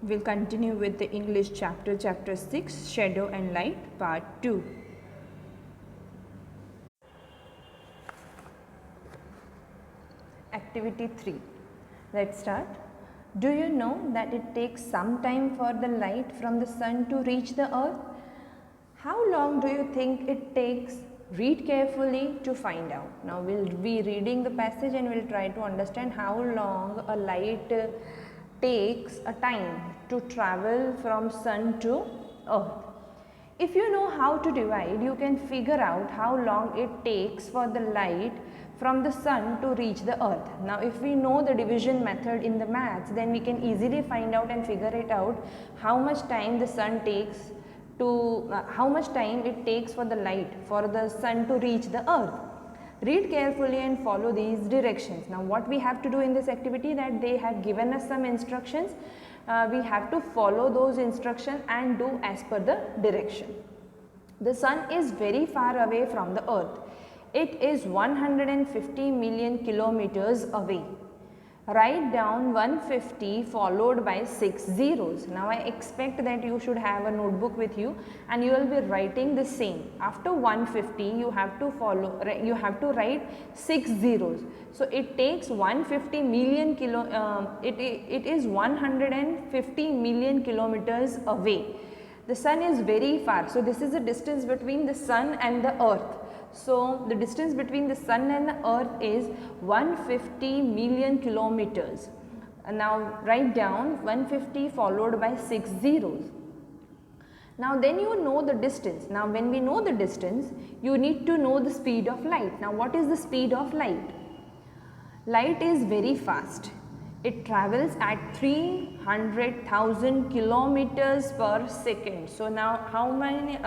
We'll continue with the English chapter 6, Shadow and Light, part 2. Activity 3. Let's start. Do you know that it takes some time for the light from the sun to reach the earth? How long do you think it takes? Read carefully to find out. Now we'll be reading the passage and we'll try to understand how long a light takes a time to travel from sun to earth. If you know how to divide, you can figure out how long it takes for the light from the sun to reach the earth. Now if we know the division method in the maths, then we can easily find out and figure it out how much time the sun takes to how much time it takes for the light for the sun to reach the earth. Read carefully and follow these directions. Now what we have to do in this activity, that they have given us some instructions. We have to follow those instructions and do as per the direction. The sun is very far away from the earth. It is 150 million kilometers away. Write down 150 followed by 6 zeros. Now I expect that you should have a notebook with you and you will be writing the same. After 150 you have to write 6 zeros. So it takes 150 million it is 150 million kilometers away. The sun is very far. So this is the distance between the sun and the earth. So the distance between the sun and the earth is 150 million kilometers. Now write down 150 followed by 6 zeros. Now then you know the distance. Now when we know the distance, you need to know the speed of light. Now what is the speed of light? Light is very fast. It travels at 300,000 kilometers per second. So now how many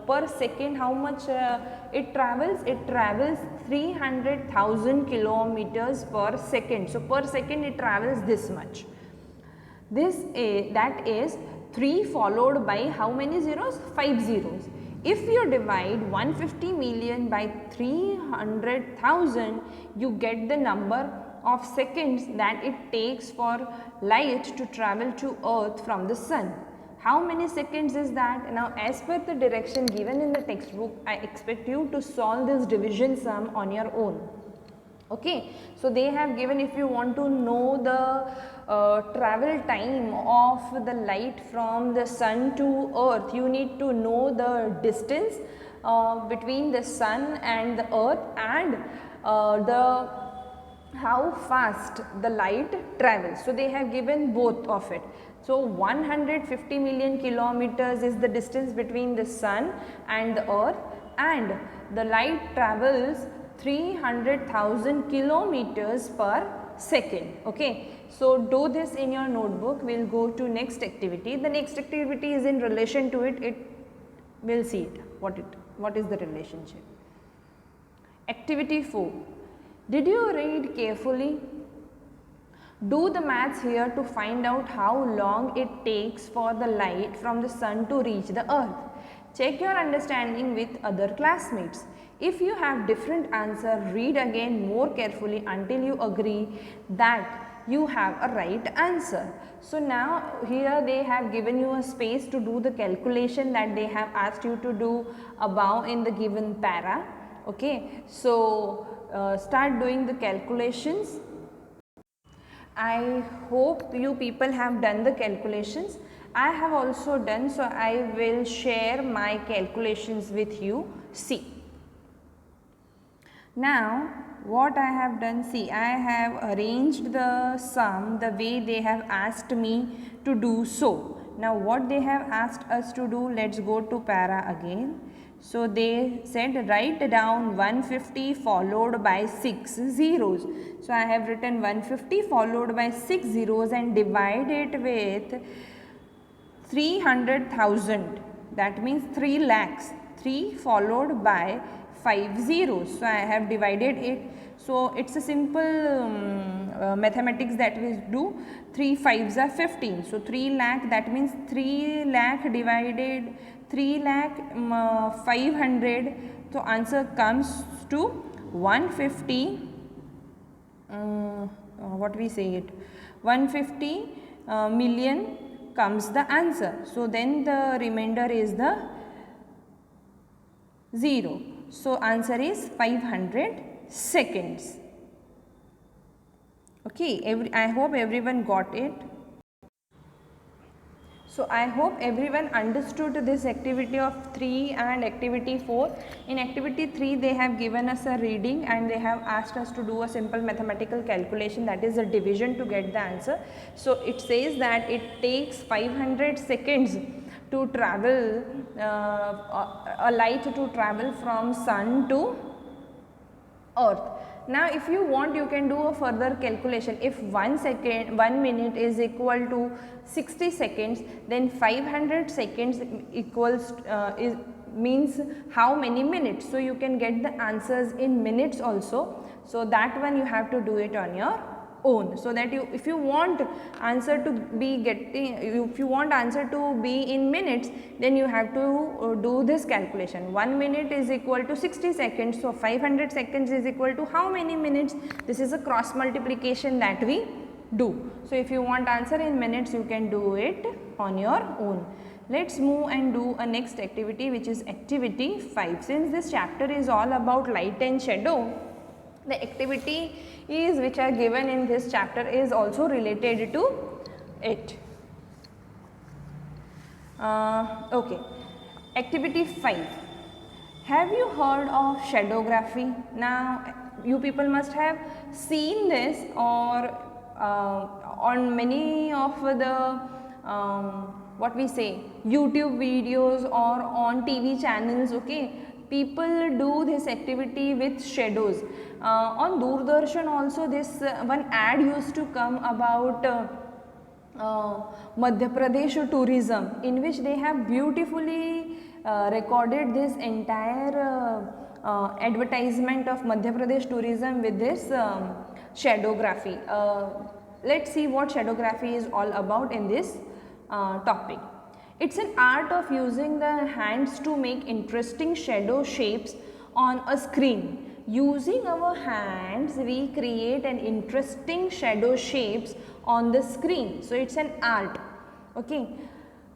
per second, how much it travels? It travels 300,000 kilometers per second. So per second it travels this much. That is 3 followed by how many zeros? 5 zeros. If you divide 150 million by 300,000, you get the number of seconds that it takes for light to travel to earth from the sun. How many seconds is that? Now as per the direction given in the textbook, I expect you to solve this division sum on your own. Okay, so they have given, if you want to know the travel time of the light from the sun to earth, you need to know the distance between the sun and the earth and how fast the light travels. So they have given both of it. So 150 million kilometers is the distance between the sun and the earth, and the light travels 300,000 kilometers per second. Okay, so do this in your notebook. We'll go to next activity. The next activity is in relation to it. We'll see it. What is the relationship? Activity 4. Did you read carefully? Do the maths here to find out how long it takes for the light from the sun to reach the earth. Check your understanding with other classmates. If you have different answer, read again more carefully until you agree that you have a right answer. So now here they have given you a space to do the calculation that they have asked you to do above in the given para. Okay, so start doing the calculations. I hope you people have done the calculations. I have also done, so I will share my calculations with you. See. Now what I have done, see, I have arranged the sum the way they have asked me to do so. Now what they have asked us to do, let's go to para again. So they said write down 150 followed by 6 zeros. So I have written 150 followed by 6 zeros and divide it with 300,000. That means 3 lakhs. 3 followed by 5 zeros. So I have divided it. So it's a simple mathematics that we do. 3 5s are 15. So 3 lakh, that means 3 lakh divided 3 lakh 500. So answer comes to 150 what we say it 150 million comes the answer. So then the remainder is the 0. So answer is 500 seconds. Okay, I hope everyone got it. So I hope everyone understood this activity of 3 and activity 4. In activity 3 they have given us a reading and they have asked us to do a simple mathematical calculation, that is a division, to get the answer. So it says that it takes 500 seconds to travel, a light to travel from sun to earth. Now if you want, you can do a further calculation. If 1 minute is equal to 60 seconds, then 500 seconds equals means how many minutes. So you can get the answers in minutes also. So that one you have to do it on your own, so that if you want answer to be in minutes, then you have to do this calculation. 1 minute is equal to 60 seconds, so 500 seconds is equal to how many minutes? This is a cross multiplication that we do. So if you want answer in minutes, you can do it on your own. Let's move and do a next activity, which is activity 5. Since this chapter is all about light and shadow, the activity which are given in this chapter is also related to it. Okay, activity 5. Have you heard of shadowgraphy? Now you people must have seen this or on many of the what we say, YouTube videos or on TV channels. Okay, people do this activity with shadows. On Doordarshan also this one ad used to come about Madhya Pradesh tourism, in which they have beautifully recorded this entire advertisement of Madhya Pradesh tourism with this shadowgraphy. Let's see what shadowgraphy is all about in this topic. It's an art of using the hands to make interesting shadow shapes on a screen. Using our hands, we create an interesting shadow shapes on the screen. So it's an art. Okay.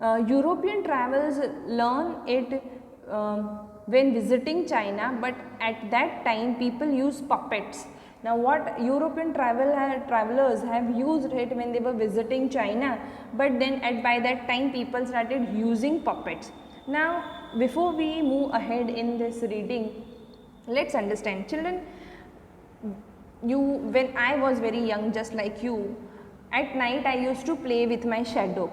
European travelers learn it when visiting China, but at that time people use puppets. Now what European travelers have used it when they were visiting China, but then by that time people started using puppets. Now before we move ahead in this reading, let's understand, children, when I was very young, just like you, at night I used to play with my shadow.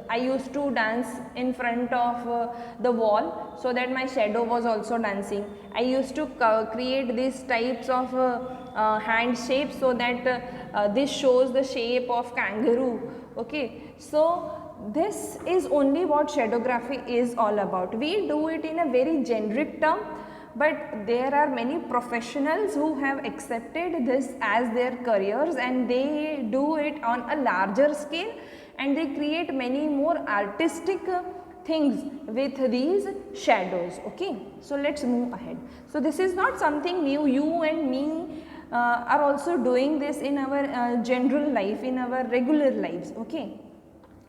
I used to dance in front of the wall, so that my shadow was also dancing. I used to create these types of hand shapes, so that this shows the shape of kangaroo. Okay, so this is only what shadowgraphy is all about. We do it in a very generic term, but there are many professionals who have accepted this as their careers, and they do it on a larger scale, and they create many more artistic things with these shadows. Okay, so let's move ahead. So this is not something new. You and me are also doing this in our general life, in our regular lives. Okay,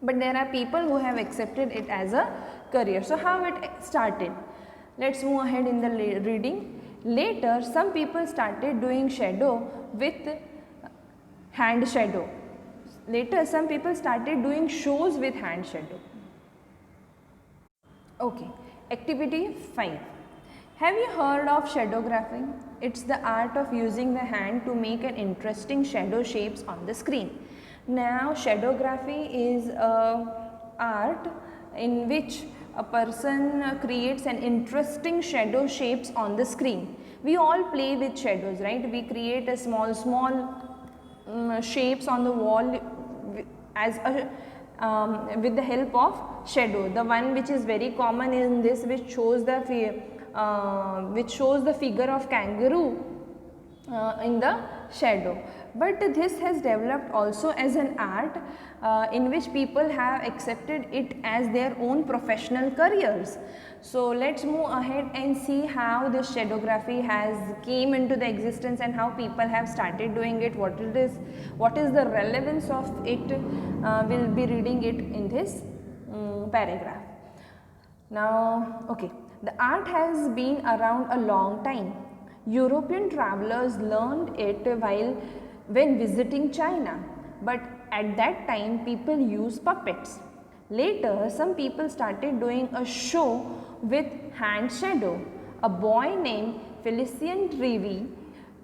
but there are people who have accepted it as a career. So how it started? Let's move ahead in the reading. Later, some people started doing shadow with hand shadow. Later, some people started doing shows with hand shadow. Okay, activity 5. Have you heard of shadowgraphy? It's the art of using the hand to make an interesting shadow shapes on the screen. Now, shadowgraphy is an art in which a person creates an interesting shadow shapes on the screen. We all play with shadows, right? We create a small shapes on the wall as a with the help of shadow. The one which is very common in this, which shows the figure of kangaroo in the shadow. but this has developed also as an art in which people have accepted it as their own professional careers. So let's move ahead and see how this shadowgraphy has came into the existence and how people have started doing it, what is the relevance of it. We'll be reading it in this paragraph. Now, okay, the art has been around a long time. European travelers learned it when visiting China, but at that time people used puppets. Later, some people started doing a show with hand shadow. A boy named Felicien Trevi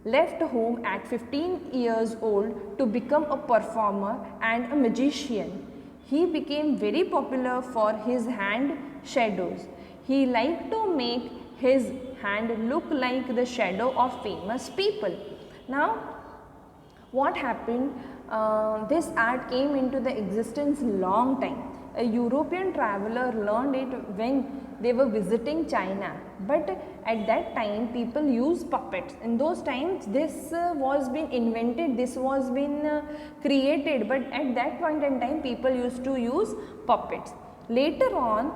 left home at 15 years old to become a performer and a magician. He became very popular for his hand shadows. He liked to make his hand look like the shadow of famous people. Now, what happened? This art came into the existence long time. A European traveler learned it when they were visiting China, but at that time people used puppets. In those times this was been invented, this was been created, but at that point in time people used to use puppets. Later on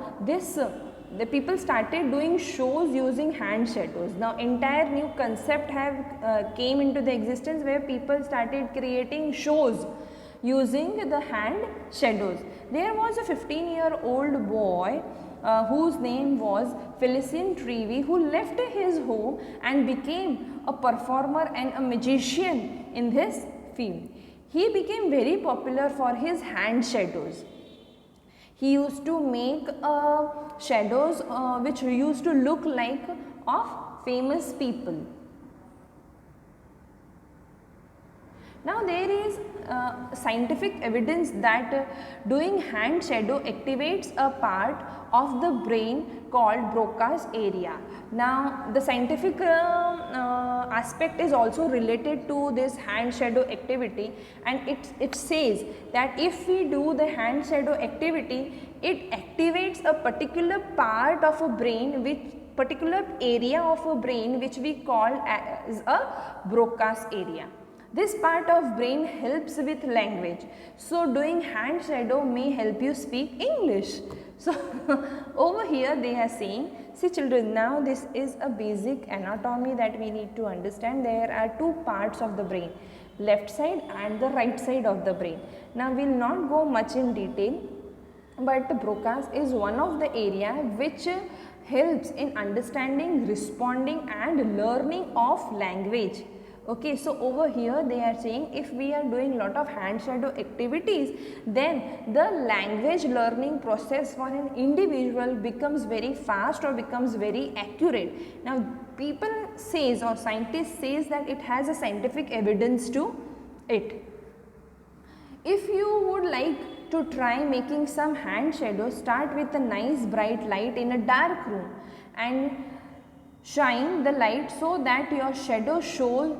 the people started doing shows using hand shadows. Now entire new concept have came into the existence where people started creating shows using the hand shadows. There was a 15-year-old boy whose name was Felicien Trevi, who left his home and became a performer and a magician in this field. He became very popular for his hand shadows. He used to make shadows which used to look like of famous people. Now there is scientific evidence that doing hand shadow activates a part of the brain called Broca's area. Now the scientific aspect is also related to this hand shadow activity, and it says that if we do the hand shadow activity, it activates a particular part of a brain, particular area of a brain which we call as a Broca's area. This part of brain helps with language. So doing hand shadow may help you speak English. So over here they are saying, see children, now this is a basic anatomy that we need to understand. There are two parts of the brain, left side and the right side of the brain. Now we will not go much in detail, but Broca's is one of the area which helps in understanding, responding and learning of language. Okay, so over here they are saying if we are doing lot of hand shadow activities, then the language learning process for an individual becomes very fast or becomes very accurate. Now people says or scientists says that it has a scientific evidence to it. If you would like to try making some hand shadows, start with a nice bright light in a dark room and shine the light so that your shadow shows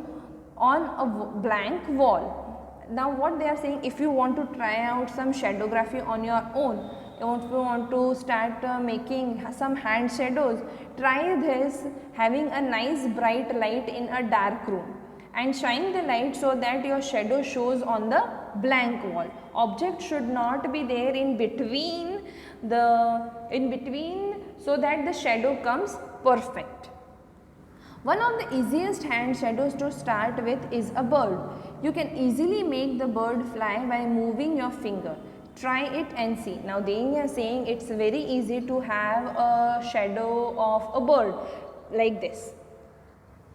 on a blank wall. Now what they are saying, if you want to try out some shadowgraphy on your own, if you want to start making some hand shadows, try this having a nice bright light in a dark room and shine the light so that your shadow shows on the blank wall. Object should not be there in between so that the shadow comes perfect. One of the easiest hand shadows to start with is a bird. You can easily make the bird fly by moving your finger. Try it and see. Now they are saying it's very easy to have a shadow of a bird like this.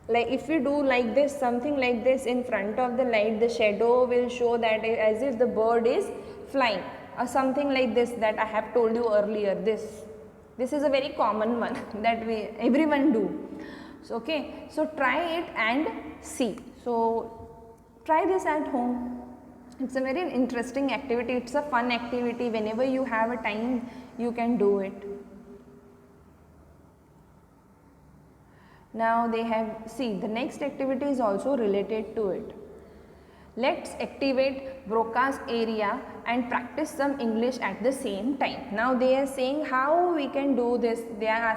Like if you do like this, something like this in front of the light, the shadow will show that as if the bird is flying, or something like this that I have told you earlier. This is a very common one that everyone do. So, okay, so try it and see. So try this at home. It's a very interesting activity. It's a fun activity. Whenever you have a time, you can do it. Now they have, see, the next activity is also related to it. Let's activate Broca's area and practice some English at the same time. Now they are saying how we can do this. They are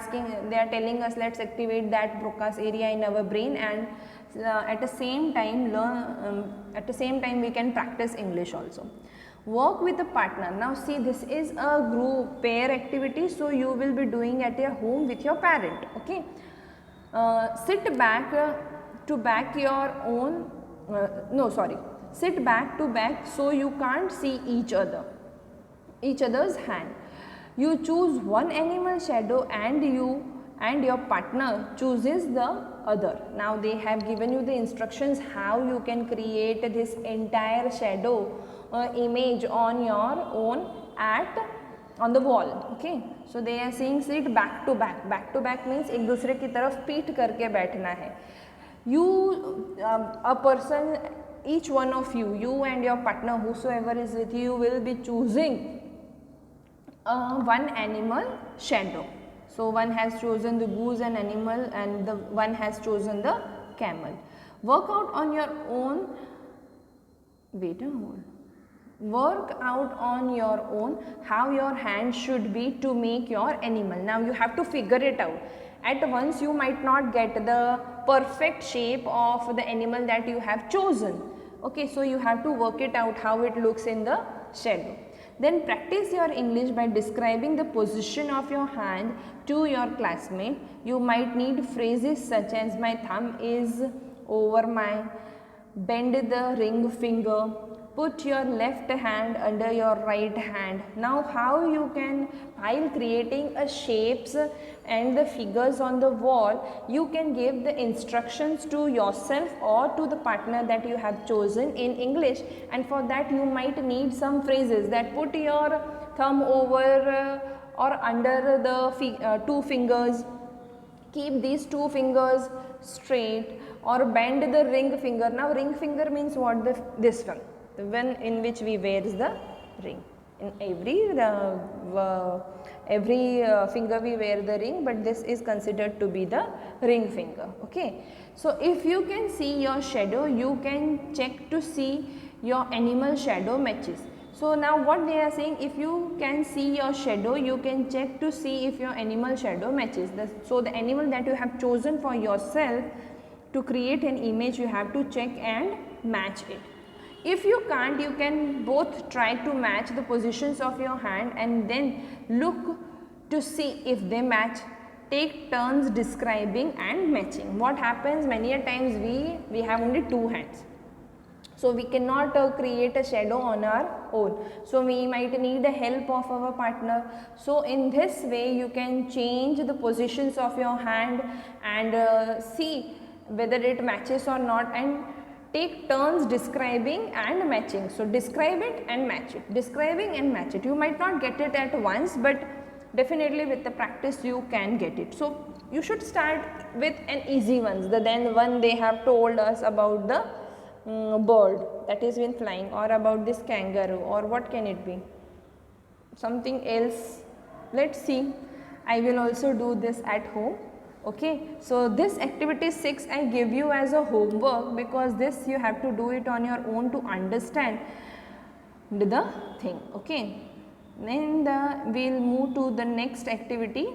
telling us let's activate that Broca's area in our brain and at the same time at the same time we can practice English also. Work with a partner. Now see, this is a group pair activity, so you will be doing at your home with your parent. Okay, sit back to back your own no sorry sit back to back so you can't see each other's hand. You choose one animal shadow and you and your partner chooses the other. Now they have given you the instructions how you can create this entire shadow image on your own on the wall. Okay, so they are saying sit back to back. Back to back means एक दूसरे की तरफ पीठ करके बैठना है. You a person, each one of you and your partner, whosoever is with you, will be choosing one animal shadow. So one has chosen the goose and animal, and the one has chosen the camel. Work out on your own. Wait a moment. Work out on your own how your hand should be to make your animal. Now you have to figure it out. At once you might not get the perfect shape of the animal that you have chosen. Okay, so you have to work it out how it looks in the shadow. Then practice your English by describing the position of your hand to your classmate. You might need phrases such as my thumb is over my, bend the ring finger, put your left hand under your right hand. Now how you can, while creating a shapes and the figures on the wall, you can give the instructions to yourself or to the partner that you have chosen in English, and for that you might need some phrases that put your thumb over or under the two fingers, keep these two fingers straight, or bend the ring finger. Now ring finger means what? This one, the one in which we wear the ring. In every finger we wear the ring, but this is considered to be the ring finger. Okay, so if you can see your shadow, you can check to see your animal shadow matches. So now what they are saying, if you can see your shadow, you can check to see if your animal shadow matches. So the animal that you have chosen for yourself, to create an image, you have to check and match it. If you can't, you can both try to match the positions of your hand and then look to see if they match. Take turns describing and matching. What happens, many a times we have only two hands, so we cannot create a shadow on our own, so we might need the help of our partner. So in this way you can change the positions of your hand and see whether it matches or not, and take turns describing and matching. So describe it and match it, describing and match it. You might not get it at once, but definitely with the practice you can get it. So you should start with an easy ones, then one they have told us about the bird that is been flying, or about this kangaroo, or what can it be, something else. Let's see, I will also do this at home. Okay, so this activity 6 I give you as a homework, because this you have to do it on your own to understand the thing. Okay, then we'll move to the next activity.